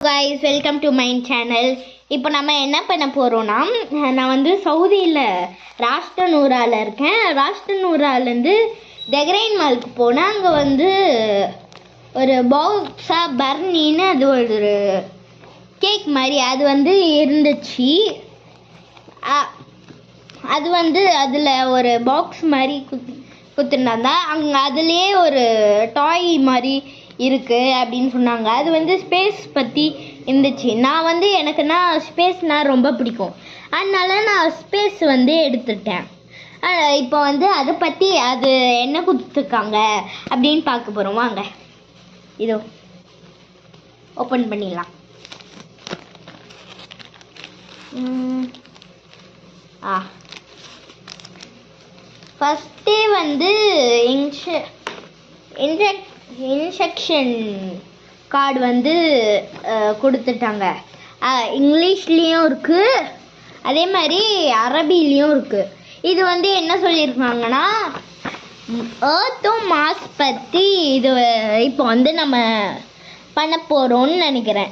guys, welcome to my channel. இப்போ நம்ம என்ன பண்ண போறோம்னா நான் வந்து சவுதியில ராஷ்டனூரால இருக்கேன். ராஷ்டனூரால இருந்து டெகரைன் மால்க்கு போனா அங்க வந்து ஒரு பாக்ஸா பர்னின்னு அது ஒரு கேக் மாதிரி அது வந்து இருந்துச்சு. அது வந்து அதில் ஒரு பாக்ஸ் மாதிரி குத்துனாங்க. அங்கே அதுலேயே ஒரு டாய் மாதிரி இருக்குது அப்படின்னு சொன்னாங்க. அது வந்து ஸ்பேஸ் பற்றி இருந்துச்சு. நான் வந்து எனக்குன்னா ஸ்பேஸ்னால் ரொம்ப பிடிக்கும். அதனால நான் ஸ்பேஸ் வந்து எடுத்துட்டேன். இப்போ வந்து அதை பற்றி அது என்ன கொடுத்துருக்காங்க அப்படின்னு பார்க்க போகிறோம். வாங்க இதோ ஓப்பன் பண்ணிடலாம். ஃபஸ்ட்டே வந்து இன்ஸ்ட்ரக்ஷன் கார்டு வந்து கொடுத்துட்டாங்க. இங்கிலீஷ்லேயும் இருக்குது, அதே மாதிரி அரபிலையும் இருக்குது. இது வந்து என்ன சொல்லியிருக்காங்கன்னா எர்த்தும் மாஸ் பற்றி இது இப்போ வந்து நம்ம பண்ண போகிறோன்னு நினைக்கிறேன்.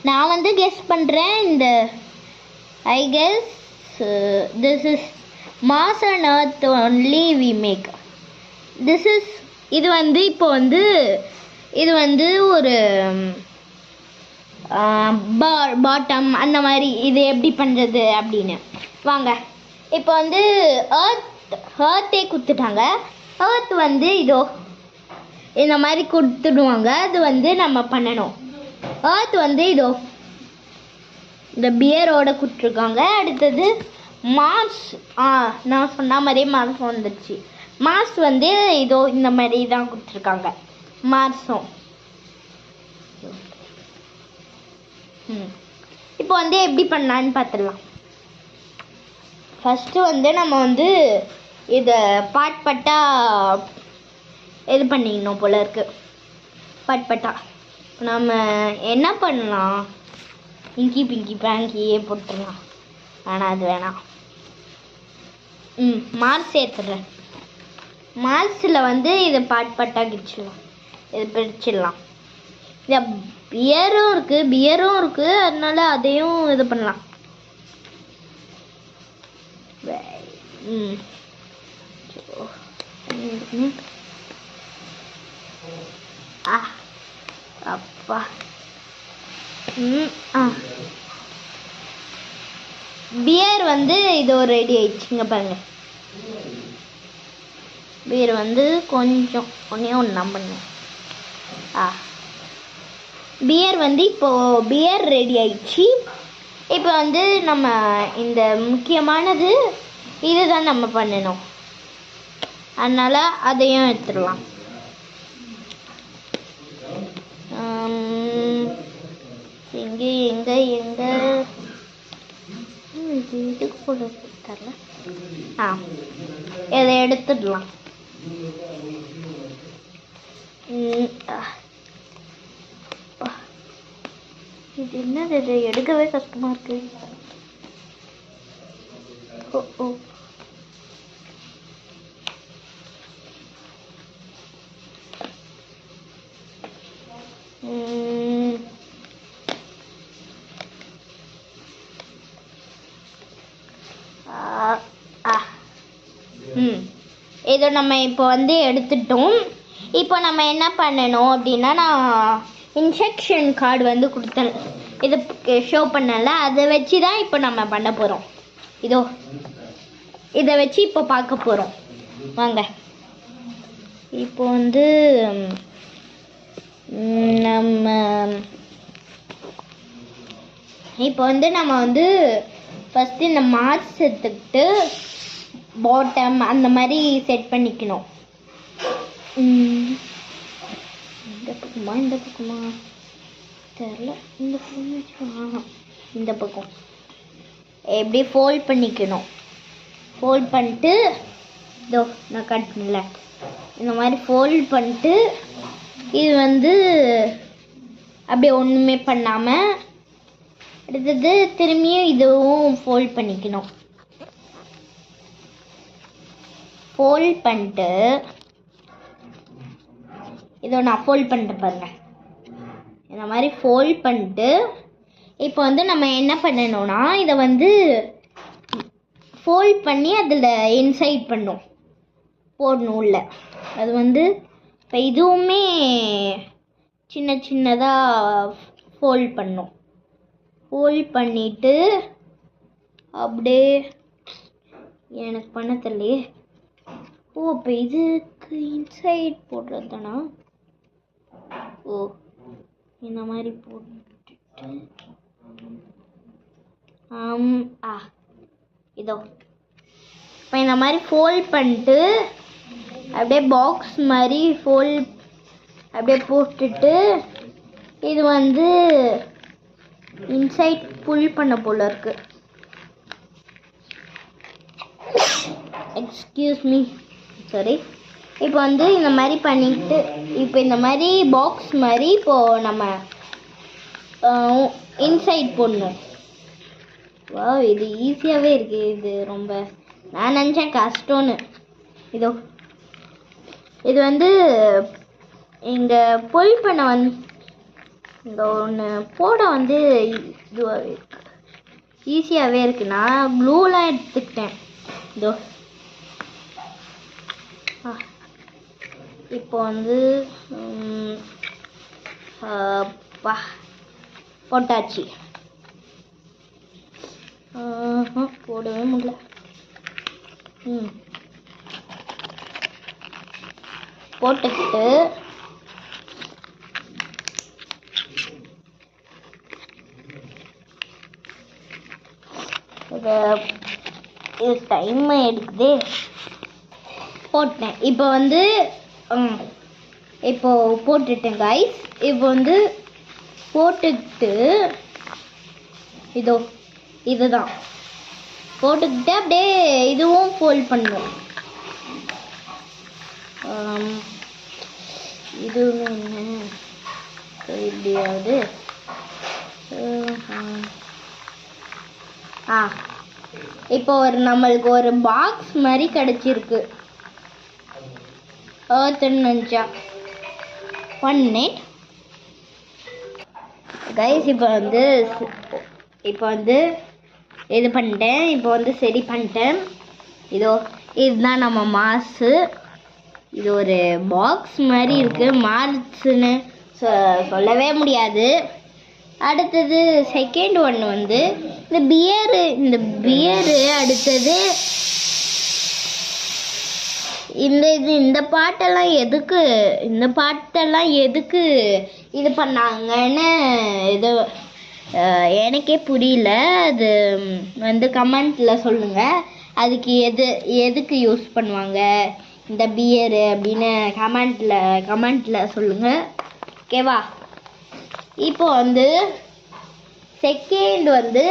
நான் வந்து கெஸ் பண்ணுறேன். இந்த I guess this is mass and earth only we make இது வந்து இப்போ வந்து இது வந்து ஒரு பாட்டம் அந்த மாதிரி இது எப்படி பண்ணுறது அப்படின்னு வாங்க. இப்போ வந்து ஏர்த்தே கொடுத்துட்டாங்க. ஏர்த் வந்து இதோ இந்த மாதிரி கொடுத்துடுவாங்க. அது வந்து நம்ம பண்ணணும். ஏர்த் வந்து இதோ இந்த பியரோட கொடுத்துருக்காங்க. அடுத்தது மார்ஸ், நான் சொன்ன மாதிரியே மார்ஸ் வந்துடுச்சு. மார்ஸ் வந்து இதோ இந்த மாதிரி தான் கொடுத்துருக்காங்க. மார்ஸும் இப்போ வந்து எப்படி பண்ணலான்னு பார்த்துடலாம். ஃபஸ்ட்டு வந்து நம்ம வந்து இதை பாட்பட்டா இது பண்ணிக்கணும் போல இருக்கு. பாட்பட்டா நம்ம என்ன பண்ணலாம், இங்கி பிங்கி பேங்கியே போட்டுடலாம். ஆனால் அது வேணாம். மார்ஸ் சேர்த்துடுறேன். மார்ஸில் வந்து இதை பாட்பட்டா கிடிச்சிடலாம், இது பிரிச்சிடலாம். இந்த பியரும் இருக்குது, அதனால அதையும் இது பண்ணலாம். அப்பா பியர் வந்து இது ஒரு ரெடி ஆயிடுச்சுங்க பாருங்க. பியர் வந்து கொஞ்சம் ஒன்றே நான் பண்ணுவேன். பியர் வந்து இப்போது பியர் ரெடி ஆயிடுச்சு. இப்போ வந்து நம்ம இந்த முக்கியமானது இதுதான் நம்ம பண்ணணும். அதனால் அதையும் எடுத்துடலாம். எங்கே இதுக்கு போல தரல. இதை எடுத்துடலாம். இது என்னது, இது எடுக்கவே கஷ்டமா இருக்கு. இதை நம்ம இப்போ வந்து எடுத்துட்டோம். இப்போ நம்ம என்ன பண்ணணும் அப்படின்னா, நான் இன்ஸ்ட்ரக்ஷன் கார்டு வந்து கொடுத்தேன், இது ஷோ பண்ணல, அதை வச்சு தான் இப்போ நம்ம பண்ண போகிறோம். இதோ இதை வச்சு இப்போ பார்க்க போகிறோம். வாங்க. இப்போ வந்து நம்ம வந்து ஃபஸ்ட்டு இந்த மார்க்ஸ் எடுத்துக்கிட்டு பாட்டம் அந்த மாதிரி செட் பண்ணிக்கணும். இந்த பக்கமா தெரியல. இந்த பக்கம் எப்படி ஃபோல்ட் பண்ணிக்கணும். ஃபோல்ட் பண்ணிட்டு இதோ நான் கட்டல, இந்த மாதிரி ஃபோல்ட் பண்ணிட்டு இது வந்து அப்படியே ஒன்றுமே பண்ணாமல் அடுத்தது திரும்பியும் இதுவும் ஃபோல்ட் பண்ணிக்கணும். ஃபோல்ட் பண்ணிட்டு இதோ நான் ஃபோல்ட் பண்ணிட்டு பாருங்க. இந்த மாதிரி ஃபோல்ட் பண்ணிட்டு இப்போ வந்து நம்ம என்ன பண்ணணும்னா இதை வந்து ஃபோல்ட் பண்ணி அதில் இன்சைட் போடணும் உள்ள. அது வந்து இப்போ இதுவுமே சின்ன சின்னதாக ஃபோல்ட் பண்ணணும். ஃபோல்ட் பண்ணிவிட்டு அப்படியே எனக்கு பண்ண தெரியலையே. ஓ இப்போ இதுக்கு இன்சைட் போடுறது தானா? ஓ இந்த மாதிரி போட்டுட்டு இதோ இப்போ இந்த மாதிரி ஃபோல்ட் பண்ணிட்டு அப்படியே பாக்ஸ் மாதிரி அப்படியே போட்டுட்டு இது வந்து இன்சைட் புல் பண்ண போல இருக்கு. Excuse me, sorry. இப்போ வந்து இந்த மாதிரி பண்ணிட்டு இப்போ இந்த மாதிரி பாக்ஸ் மாதிரி இப்போது நம்ம இன்சைட் போடணும். வா இது ஈஸியாகவே இருக்குது. இது ரொம்ப நான் நினச்சேன் கஷ்டம்னு. இது வந்து இங்கே புல் பண்ண இங்கே ஒன்று போட வந்து இதுவாகவே இருக்கு, ஈஸியாகவே இருக்குது. நான் க்ளூலாம் எடுத்துக்கிட்டேன். இப்போ வந்து போட்டாச்சு. போடவே முடியல. போட்டுக்கிட்டு இது டைம் எடுக்குதே. போட்டேன். இப்போ வந்து இப்போ போட்டுட்டேன் கைஸ். இப்போ வந்து போட்டுக்கிட்டு இதுதான் போட்டுக்கிட்டு அப்படியே இதுவும் ஃபோல்ட் பண்ணுவோம். இதுவும் என்ன எப்படியாவது இப்போ நம்மளுக்கு ஒரு பாக்ஸ் மாதிரி கிடைச்சிருக்கு. நினச்சா 1 minute கைஸ். இப்போ வந்து இது பண்ணிட்டேன். இப்போ வந்து சரி பண்ணிட்டேன். இதுதான் நம்ம மாஸு. இது ஒரு பாக்ஸ் மாதிரி இருக்குது. மார்க்ஸ்ன்னு சொல்லவே முடியாது. அடுத்தது செகண்ட் ஒன்று வந்து இந்த பியரு. அடுத்தது இந்த பாட்டெல்லாம் எதுக்கு இது பண்ணாங்கன்னு எனக்கே புரியல. அது வந்து கமெண்ட்டில் சொல்லுங்கள். அதுக்கு எதுக்கு யூஸ் பண்ணுவாங்க இந்த பியரு அப்படின்னு கமெண்ட்டில் சொல்லுங்கள். ஓகேவா? இப்போ வந்து செகண்ட் வந்து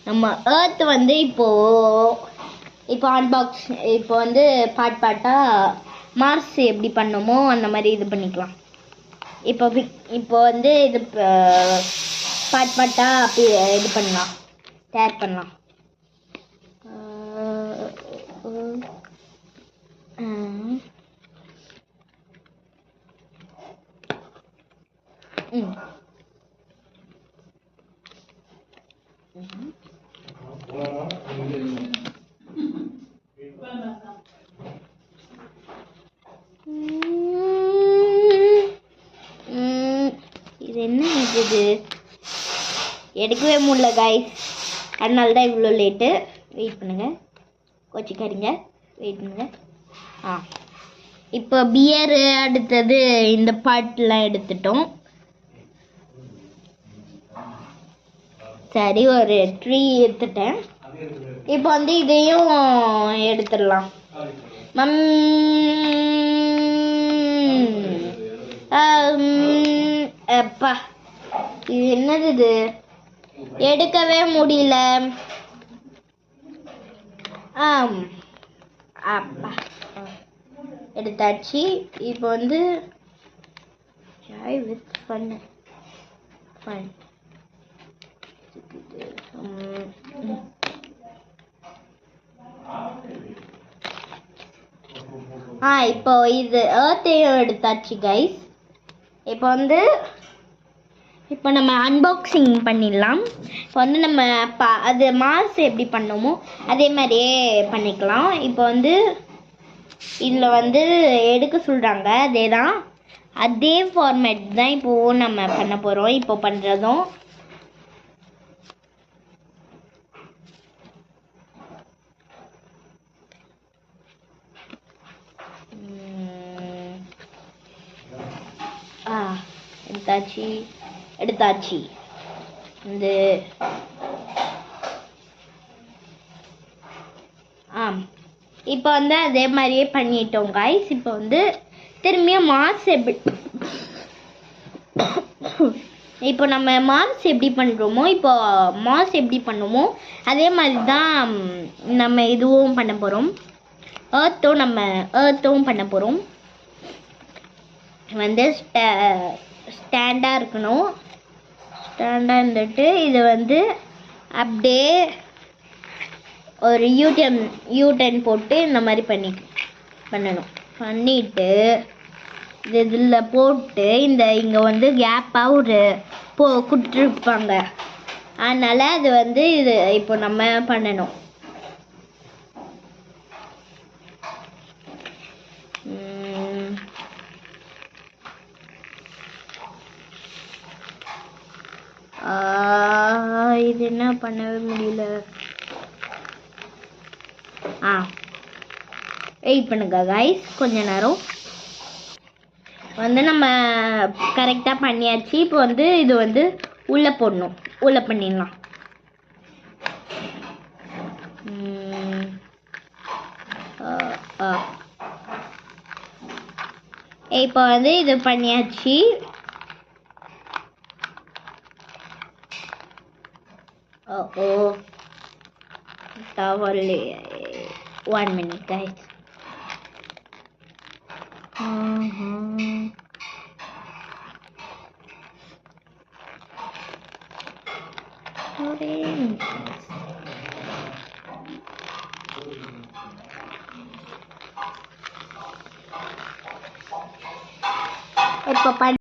நம்ம ஏர்த் வந்து இப்போ அன்பாக்ஸ் இப்போ வந்து பார்ட்டாக மார்ஸ் எப்படி பண்ணோமோ அந்த மாதிரி இது பண்ணிக்கலாம். இப்போ வந்து இது பார்ட்டாக அப்படி இது பண்ணலாம், டேர் பண்ணலாம். இது என்ன இது எடுக்கவே முடியல கைஸ். அதனால தான் இவ்வளோ லேட்டு. வெயிட் பண்ணுங்கள், கோச்சிக்காதீங்க, வெயிட் பண்ணுங்கள். இப்போ பியரு அடுத்தது இந்த பாட்டெலாம் எடுத்துட்டோம். சரி, ஒரு ட்ரீ எடுத்துட்டேன். இப்போ வந்து இதையும் எடுத்துடலாம். அப்பா இது என்னது? இது எடுக்கவே முடியல. அப்பா எடுத்தாச்சு. இப்போ வந்து ஃபன் இப்போ இது ஏர்த்தையும் எடுத்தாச்சு கைஸ். இப்போ வந்து இப்போ நம்ம அன்பாக்சிங் பண்ணிடலாம். இப்போ வந்து நம்ம அது மாஸ் எப்படி பண்ணோமோ அதே மாதிரியே பண்ணிக்கலாம். இப்போ வந்து இதில் வந்து எடுக்க சொல்கிறாங்க, அதே ஃபார்மேட் தான் இப்போது நம்ம பண்ண போகிறோம். இப்போ பண்ணுறதும் எடுத்தாச்சு இந்த இப்போ வந்து அதே மாதிரியே பண்ணிட்டோம் காய்ஸ். இப்போ வந்து திரும்பியும் மாஸ் இப்போ நம்ம மாஸ் எப்படி பண்ணுறோமோ அதே மாதிரி தான் நம்ம இதுவும் பண்ண போகிறோம். ஏர்த்தும் பண்ண போகிறோம். வந்து ஸ்டாண்டாக இருக்கணும். ஸ்டாண்டாக இருந்துட்டு இது வந்து அப்படியே ஒரு யூட்டன் போட்டு இந்த மாதிரி பண்ணணும். பண்ணிவிட்டு இதில் போட்டு இங்கே வந்து கேப்பாக ஒரு கொடுத்துருப்பாங்க. அதனால் அது வந்து இது இப்போ நம்ம பண்ணணும். இது என்ன பண்ணவே முடியல. வெயிட் பண்ணுங்க கைஸ், கொஞ்ச நேரம். வந்து நம்ம கரெக்டாக பண்ணியாச்சு. இப்போ வந்து இது வந்து உள்ளே போடணும். உள்ளே பண்ணிடலாம். இப்போ வந்து இது பண்ணியாச்சு. only 1 minute guys. இப்போ